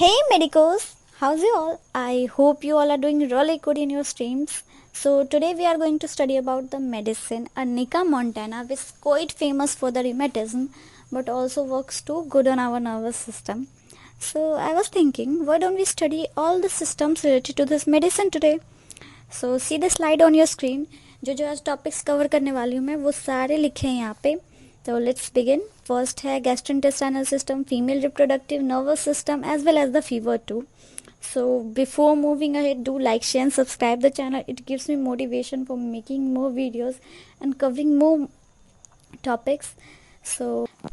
Hey medicos, how's you all? I hope you all are doing really good in your streams. So today we are going to study about the medicine Arnica montana, which is quite famous for the rheumatism, but also works too good on our nervous system. So I was thinking, why don't we study all the systems related to this medicine today? So see the slide on your screen. जो आज topics cover करने वाली हूँ मैं वो सारे लिखे हैं यहाँ पे. तो लेट्स बिगिन. फर्स्ट है gastrointestinal system, female reproductive nervous system as well as the fever too. So before moving ahead, do like, share and subscribe the channel. It gives me motivation for making more videos and covering more topics.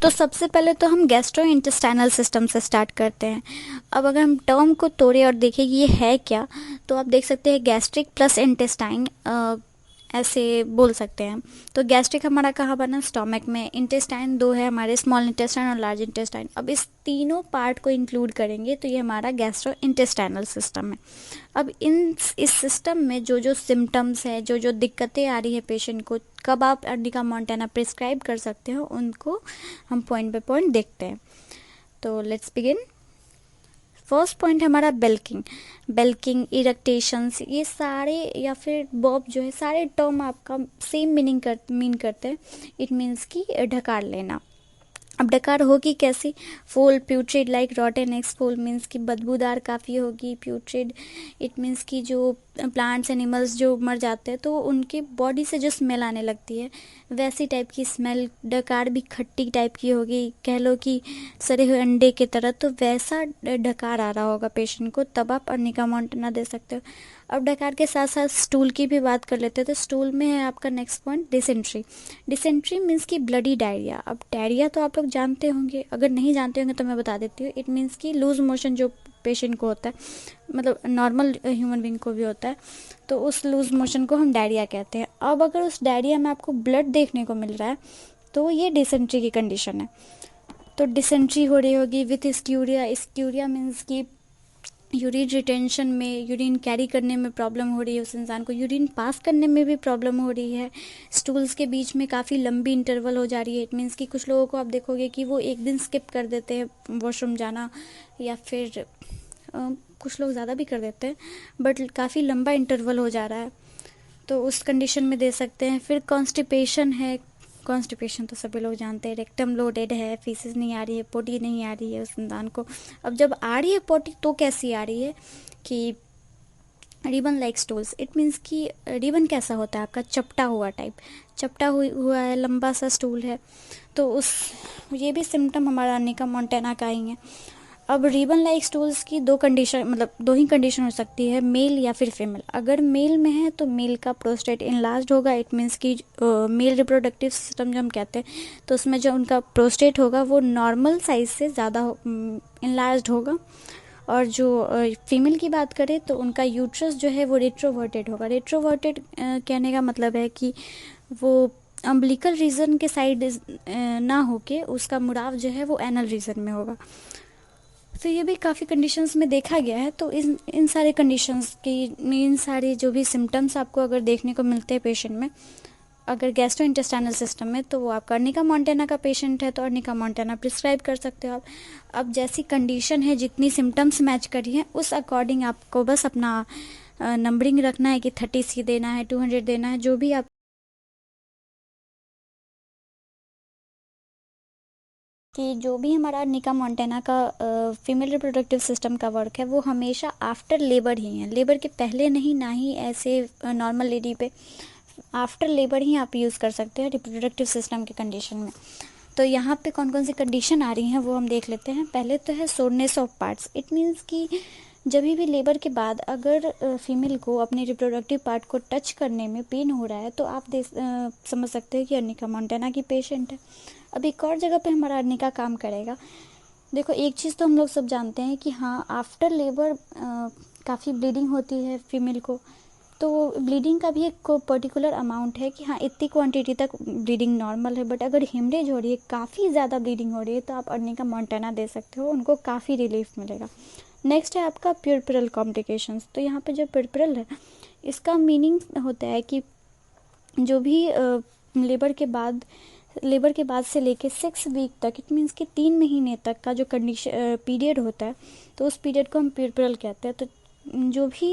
तो सबसे पहले तो हम gastro intestinal system से start करते हैं. अब अगर हम टर्म को तोड़े और देखें कि ये है क्या, तो आप देख सकते हैं गैस्ट्रिक प्लस इंटेस्टाइन ऐसे बोल सकते हैं. तो गैस्ट्रिक हमारा कहाँ बना, स्टोमक में. इंटेस्टाइन दो है हमारे, स्मॉल इंटेस्टाइन और लार्ज इंटेस्टाइन. अब इस तीनों पार्ट को इंक्लूड करेंगे तो ये हमारा गैस्ट्रो इंटेस्टाइनल सिस्टम है. अब इस सिस्टम में जो जो सिम्टम्स है, जो जो दिक्कतें आ रही है पेशेंट को, कब आप अर्निका मोंटाना प्रिस्क्राइब कर सकते हो, उनको हम पॉइंट बाय पॉइंट देखते हैं. तो लेट्स बिगिन. फर्स्ट पॉइंट हमारा बेल्किंग, इरेक्टेशंस, ये सारे या फिर बॉब जो है, सारे टर्म आपका सेम मीन करते हैं. इट मीन्स कि ढकार लेना. अब डकार होगी कैसी, फूल प्यूट्रिड लाइक रॉटन एग्स. फूल मीन्स कि बदबूदार काफ़ी होगी. प्यूट्रिड इट मीन्स कि जो प्लांट्स एनिमल्स जो मर जाते हैं तो उनकी बॉडी से जो स्मेल आने लगती है वैसी टाइप की स्मेल. डकार भी खट्टी टाइप की होगी, कह लो कि सड़े हुए अंडे की तरह. तो वैसा डकार आ रहा होगा पेशेंट को, तब आप अर्निका मोंटाना दे सकते हो. अब डकार के साथ साथ स्टूल की भी बात कर लेते हैं. तो स्टूल में है आपका next point dysentery. Dysentery means कि ब्लडी डायरिया. अब डायरिया तो आप लोग जानते होंगे, अगर नहीं जानते होंगे तो मैं बता देती हूँ. इट मीन्स कि लूज मोशन जो पेशेंट को होता है, मतलब नॉर्मल ह्यूमन बींग को भी होता है, तो उस लूज मोशन को हम डायरिया कहते हैं. अब अगर उस डायरिया में आपको ब्लड देखने को मिल रहा है तो ये डिसेंट्री की कंडीशन है. तो डिसेंट्री हो रही होगी विथ स्ट्यूरिया. स्ट्यूरिया मीन्स कि यूरिन रिटेंशन में, यूरिन कैरी करने में प्रॉब्लम हो रही है उस इंसान को, यूरिन पास करने में भी प्रॉब्लम हो रही है. स्टूल्स के बीच में काफ़ी लंबी इंटरवल हो जा रही है. इट मीन्स कि कुछ लोगों को आप देखोगे कि वो एक दिन स्किप कर देते हैं वॉशरूम जाना, या फिर कुछ लोग ज़्यादा भी कर देते हैं, बट काफ़ी लंबा इंटरवल हो जा रहा है, तो उस कंडीशन में दे सकते हैं. फिर कॉन्स्टिपेशन है. कॉन्स्टिपेशन तो सभी लोग जानते हैं. रेक्टम लोडेड है, फीसेस नहीं आ रही है, पोटी नहीं आ रही है उस इंसान को. अब जब आ रही है पोटी तो कैसी आ रही है कि ribbon like stools. It means कि रिबन कैसा होता है आपका, चपटा हुआ टाइप, चपटा हुआ है, लंबा सा स्टूल है. तो ये भी सिम्टम हमारा अर्निका मोंटाना का ही है. अब रिबन लाइक स्टूल्स की दो ही कंडीशन हो सकती है, मेल या फिर फीमेल. अगर मेल में है तो मेल का प्रोस्टेट इनलार्ज होगा. इट मीन्स कि मेल रिप्रोडक्टिव सिस्टम जो हम कहते हैं, तो उसमें जो उनका प्रोस्टेट होगा वो नॉर्मल साइज से ज़्यादा इनलार्ज होगा. और जो फीमेल की बात करें तो उनका यूट्रस जो है वो रेट्रोवर्टेड होगा. रेट्रोवर्टेड कहने का मतलब है कि वो अम्बिलिकल रीजन के साइड ना होके उसका मुड़ाव जो है वो एनल रीजन में होगा. तो ये भी काफ़ी कंडीशंस में देखा गया है. तो इन सारे कंडीशंस की, इन सारे जो भी सिम्टम्स आपको अगर देखने को मिलते हैं पेशेंट में, अगर गैस्ट्रो इंटेस्टाइनल सिस्टम में, तो वो आपका अर्निका मोंटाना का पेशेंट है तो अर्निका मोंटाना प्रिस्क्राइब कर सकते हो आप. अब जैसी कंडीशन है, जितनी सिम्टम्स मैच करी हैं, उस अकॉर्डिंग आपको बस अपना नंबरिंग रखना है कि 30 देना है, 200 देना है, जो भी आप कि जो भी हमारा अर्निका मोंटाना का फीमेल रिप्रोडक्टिव सिस्टम का वर्क है वो हमेशा आफ्टर लेबर ही है. लेबर के पहले नहीं, ना ही ऐसे नॉर्मल लेडी पे. आफ्टर लेबर ही आप यूज़ कर सकते हैं रिप्रोडक्टिव सिस्टम के कंडीशन में. तो यहाँ पे कौन कौन सी कंडीशन आ रही हैं वो हम देख लेते हैं. पहले तो है soreness of parts. It means कि जब भी लेबर के बाद अगर फीमेल को अपने रिप्रोडक्टिव पार्ट को टच करने में पेन हो रहा है तो आप समझ सकते हैं कि अर्निका मोंटाना की पेशेंट है. अब एक और जगह पे हमारा अर्निका काम करेगा. देखो, एक चीज़ तो हम लोग सब जानते हैं कि हाँ, आफ्टर लेबर काफ़ी ब्लीडिंग होती है फीमेल को. तो ब्लीडिंग का भी एक पर्टिकुलर अमाउंट है कि हाँ, इतनी क्वांटिटी तक ब्लीडिंग नॉर्मल है. बट अगर हेमरेज हो रही है, काफ़ी ज़्यादा ब्लीडिंग हो रही है, तो आप अर्निका मोंटाना दे सकते हो, उनको काफ़ी रिलीफ मिलेगा. नेक्स्ट है आपका प्यूरपरल कॉम्प्लिकेशंस. तो यहाँ पे जो प्यूरपरल है, इसका मीनिंग होता है कि जो भी लेबर के बाद से लेके 6 वीक तक, इट मीन्स कि 3 महीने तक का जो कंडीशन पीरियड होता है, तो उस पीरियड को हम प्यूर्परल कहते हैं। तो जो भी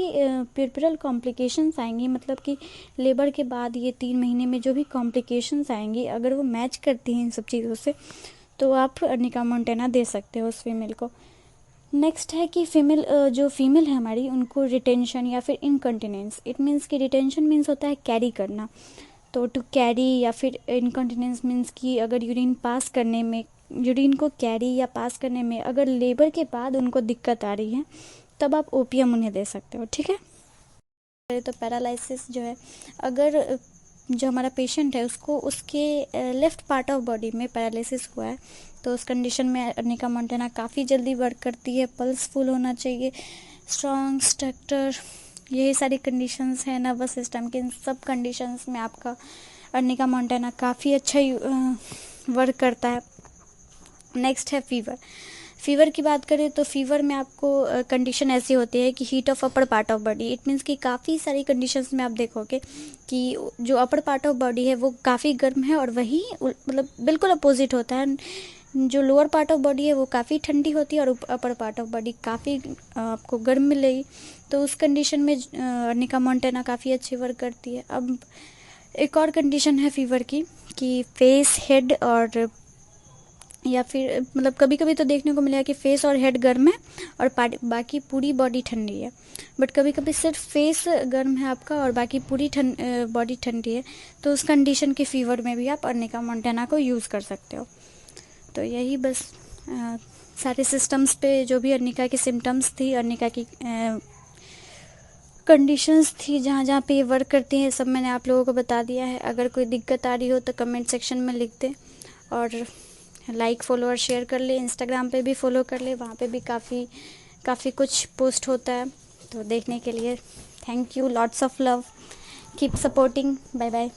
प्यूर्परल कॉम्प्लिकेशंस आएंगी, मतलब कि लेबर के बाद ये 3 महीने में जो भी कॉम्प्लिकेशंस आएंगी, अगर वो मैच करती हैं इन सब चीज़ों से, तो आप अर्निका मोंटेना दे सकते हो उस फीमेल को। नेक्स्ट है कि जो फीमेल है हमारी, उनको रिटेंशन या फिर इनकंटिनेंस, इट मीन्स कि रिटेंशन मीन्स होता है कैरी करना, तो टू कैरी, या फिर इनकंटिनेंस मीन्स कि अगर यूरिन पास करने में, यूरिन को कैरी या पास करने में अगर लेबर के बाद उनको दिक्कत आ रही है, तब आप ओपियम उन्हें दे सकते हो। ठीक है। तो पैरालिसिस जो है, अगर जो हमारा पेशेंट है उसको उसके लेफ्ट पार्ट ऑफ बॉडी में पैरालिसिस हुआ है, तो उस कंडीशन में अर्निका मोंटेना काफ़ी जल्दी वर्क करती है। पल्स फुल होना चाहिए, स्ट्रॉन्ग स्ट्रक्चर, यही सारी कंडीशंस हैं नर्वस सिस्टम के। इन सब कंडीशंस में आपका अर्निका मोंटेना काफ़ी अच्छा वर्क करता है। नेक्स्ट है फीवर। फीवर की बात करें तो फीवर में आपको कंडीशन ऐसी होती है कि heat of upper part of body, it means कि काफ़ी सारी कंडीशंस में आप देखोगे कि जो अपर पार्ट ऑफ बॉडी है वो काफ़ी गर्म है, और वही मतलब बिल्कुल अपोजिट होता है, जो लोअर पार्ट ऑफ बॉडी है वो काफ़ी ठंडी होती है और अपर पार्ट ऑफ बॉडी काफ़ी आपको गर्म मिलेगी। तो उस कंडीशन में अर्निका मोंटेना काफ़ी अच्छी वर्क करती है। अब एक और कंडीशन है फीवर की कि फेस, हेड और या फिर मतलब कभी कभी तो देखने को मिलेगा कि फेस और हेड गर्म है और बाकी पूरी बॉडी ठंडी है, बट कभी कभी सिर्फ फेस गर्म है आपका और बाकी पूरी बॉडी ठंडी है, तो उस कंडीशन के फीवर में भी आप अर्निका मोंटेना को यूज़ कर सकते हो। तो यही बस सारे सिस्टम्स पे जो भी अर्निका की सिम्टम्स थी, अर्निका की कंडीशंस थी जहाँ जहाँ पे ये वर्क करती हैं, सब मैंने आप लोगों को बता दिया है। अगर कोई दिक्कत आ रही हो तो कमेंट सेक्शन में लिख दें, और लाइक, फॉलो और शेयर कर ले। इंस्टाग्राम पे भी फॉलो कर ले, वहाँ पे भी काफ़ी कुछ पोस्ट होता है। तो देखने के लिए thank you, lots of love, keep supporting, bye bye.